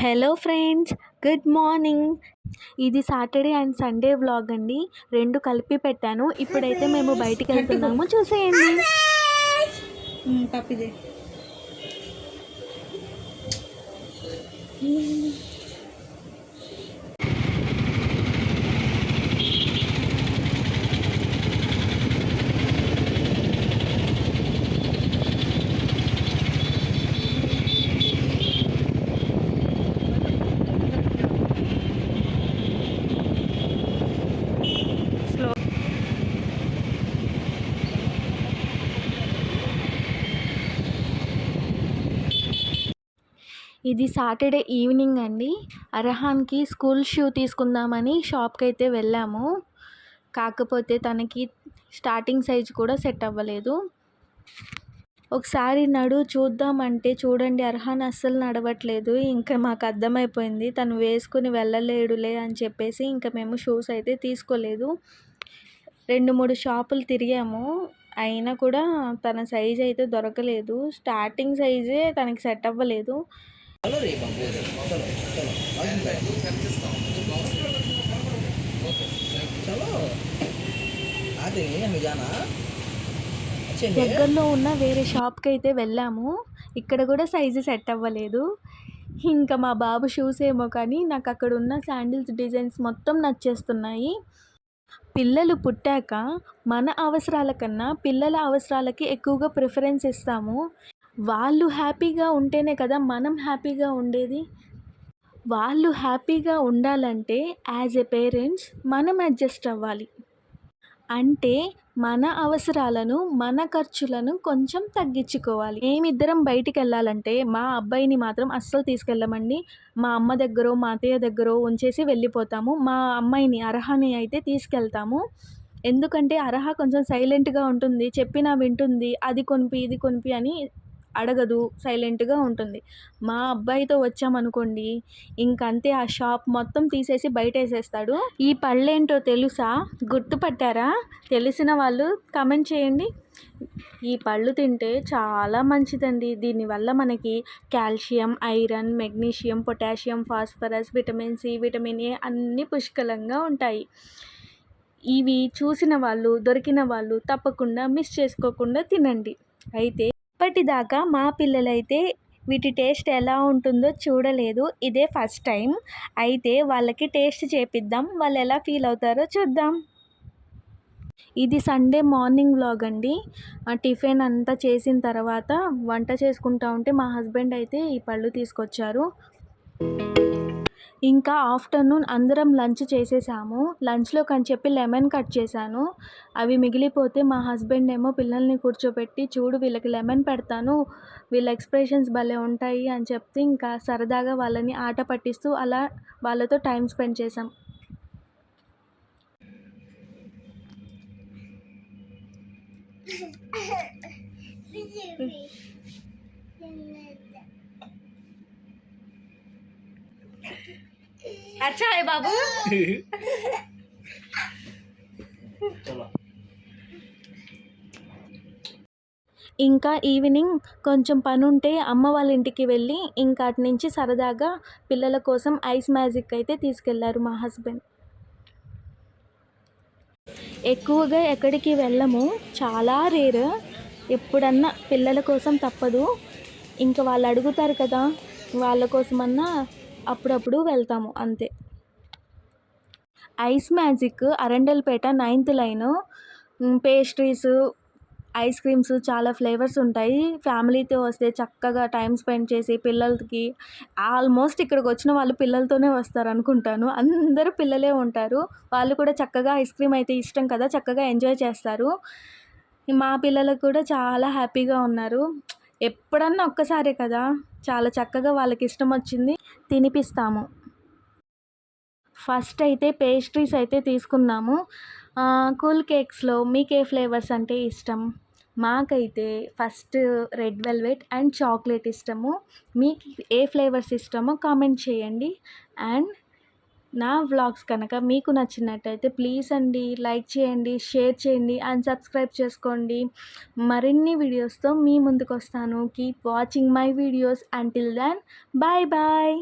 Hello friends, good morning. ఇది Saturday and Sunday vlog అండి. రెండు కలిపి పెట్టాను. ఇప్పుడైతే మేము బయటికి వెళ్తున్నాము, చూసేయండి. పప్పిదే ఇది సాటర్డే ఈవినింగ్ అండి. అర్హాన్కి స్కూల్ షూ తీసుకుందామని షాప్కి అయితే వెళ్ళాము. కాకపోతే తనకి స్టార్టింగ్ సైజ్ కూడా సెట్ అవ్వలేదు. ఒకసారి నడు చూద్దామంటే చూడండి, అర్హాన్ అస్సలు నడవట్లేదు. ఇంకా మాకు అర్థమైపోయింది తను వేసుకుని వెళ్ళలేడులే అని చెప్పేసి ఇంకా మేము షూస్ అయితే తీసుకోలేదు. 2-3 షాపులు తిరిగాము, అయినా కూడా తన సైజ్ అయితే దొరకలేదు. స్టార్టింగ్ సైజే తనకి సెట్ అవ్వలేదు. దగ్గరలో ఉన్న వేరే షాప్కి అయితే వెళ్ళాము. ఇక్కడ కూడా సైజు సెట్ అవ్వలేదు. ఇంకా మా బాబు షూస్ ఏమో కానీ నాకు అక్కడ ఉన్న శాండిల్స్ డిజైన్స్ మొత్తం నచ్చేస్తున్నాయి. పిల్లలు పుట్టాక మన అవసరాల కన్నా పిల్లల అవసరాలకి ఎక్కువగా ప్రిఫరెన్స్ ఇస్తాము. వాళ్ళు హ్యాపీగా ఉంటేనే కదా మనం హ్యాపీగా ఉండేది. వాళ్ళు హ్యాపీగా ఉండాలంటే యాజ్ ఎ పేరెంట్స్ మనం అడ్జస్ట్ అవ్వాలి. అంటే మన అవసరాలను, మన ఖర్చులను కొంచెం తగ్గించుకోవాలి. మేమిద్దరం బయటికి వెళ్ళాలంటే మా అబ్బాయిని మాత్రం అస్సలు తీసుకెళ్ళమండి. మా అమ్మ దగ్గర, మా అత్తయ్య దగ్గర ఉంచేసి వెళ్ళిపోతాము. మా అమ్మాయిని, అర్హాని అయితే తీసుకెళ్తాము. ఎందుకంటే అర్హ కొంచెం సైలెంట్గా ఉంటుంది. చెప్పినా వింటుంది. అది కొనిపి, ఇది కొనిపి అని అడగదు, సైలెంట్గా ఉంటుంది. మా అబ్బాయితో వచ్చామనుకోండి, ఇంకంతే, ఆ షాప్ మొత్తం తీసేసి బయట వేసేస్తాడు. ఈ పళ్ళేంటో తెలుసా? గుర్తుపట్టారా? తెలిసిన వాళ్ళు కామెంట్ చేయండి. ఈ పళ్ళు తింటే చాలా మంచిదండి. దీనివల్ల మనకి calcium, iron, magnesium, potassium, phosphorus, vitamin C, vitamin A అన్నీ పుష్కలంగా ఉంటాయి. ఇవి చూసిన వాళ్ళు, దొరికిన వాళ్ళు తప్పకుండా మిస్ చేసుకోకుండా తినండి. అయితే ఇప్పటిదాకా మా పిల్లలైతే వీటి టేస్ట్ ఎలా ఉంటుందో చూడలేదు. ఇదే ఫస్ట్ టైం. అయితే వాళ్ళకి టేస్ట్ చేపిద్దాం, వాళ్ళు ఎలా ఫీల్ అవుతారో చూద్దాం. ఇది సండే మార్నింగ్ వ్లాగ్ అండి. టిఫిన్ అంతా చేసిన తర్వాత వంట చేసుకుంటా ఉంటే మా హస్బెండ్ అయితే ఈ పళ్ళు తీసుకొచ్చారు. ఇంకా ఆఫ్టర్నూన్ అందరం లంచ్ చేసేసాము. లంచ్లోకి అని చెప్పి లెమన్ కట్ చేశాను. అవి మిగిలిపోతే మా హస్బెండ్ ఏమో పిల్లల్ని కూర్చోబెట్టి, చూడు వీళ్ళకి లెమన్ పెడతాను, వీళ్ళ ఎక్స్ప్రెషన్స్ భలే ఉంటాయి అని చెప్తే ఇంకా సరదాగా వాళ్ళని ఆట పట్టిస్తూ అలా వాళ్ళతో టైం స్పెండ్ చేసాం. अच्छा है बाबू. ఇంకా ఈవినింగ్ కొంచెం పని ఉంటే అమ్మ వాళ్ళ ఇంటికి వెళ్ళి ఇంకా అటు నుంచి సరదాగా పిల్లల కోసం ఐస్ మ్యాజిక్ అయితే తీసుకెళ్లారు మా హస్బెండ్. ఎక్కువగా ఎక్కడికి వెళ్ళము, చాలా రేర్. ఎప్పుడన్నా పిల్లల కోసం తప్పదు, ఇంకా వాళ్ళు అడుగుతారు కదా, వాళ్ళ కోసమన్నా అప్పుడప్పుడు వెళ్తాము అంతే. Ice magic Arundelpet 9th line. Pastries, ice creams చాలా ఫ్లేవర్స్ ఉంటాయి. ఫ్యామిలీతో వస్తే చక్కగా టైం స్పెండ్ చేసి పిల్లలకి, ఆల్మోస్ట్ ఇక్కడికి వచ్చిన వాళ్ళు పిల్లలతోనే వస్తారు అనుకుంటాను. అందరూ పిల్లలే ఉంటారు. వాళ్ళు కూడా చక్కగా ఐస్ క్రీమ్ అయితే ఇష్టం కదా, చక్కగా ఎంజాయ్ చేస్తారు. మా పిల్లలు కూడా చాలా హ్యాపీగా ఉన్నారు. ఎప్పుడన్నా ఒక్కసారే కదా, చాలా చక్కగా వాళ్ళకి ఇష్టం వచ్చింది తినిపిస్తాము. ఫస్ట్ అయితే పేస్ట్రీస్ అయితే తీసుకున్నాము. కూల్ కేక్స్లో మీకు ఏ ఫ్లేవర్స్ అంటే ఇష్టం? మాకైతే first red velvet and chocolate ఇష్టము. మీకు ఏ ఫ్లేవర్స్ ఇష్టమో కామెంట్ చేయండి. అండ్ నా వ్లాగ్స్ కనుక మీకు నచ్చినట్టయితే ప్లీజ్ అండి లైక్ చేయండి, షేర్ చేయండి అండ్ సబ్స్క్రైబ్ చేసుకోండి. మరిన్ని వీడియోస్తో మీ ముందుకు వస్తాను. Keep watching my videos. Until then, bye bye.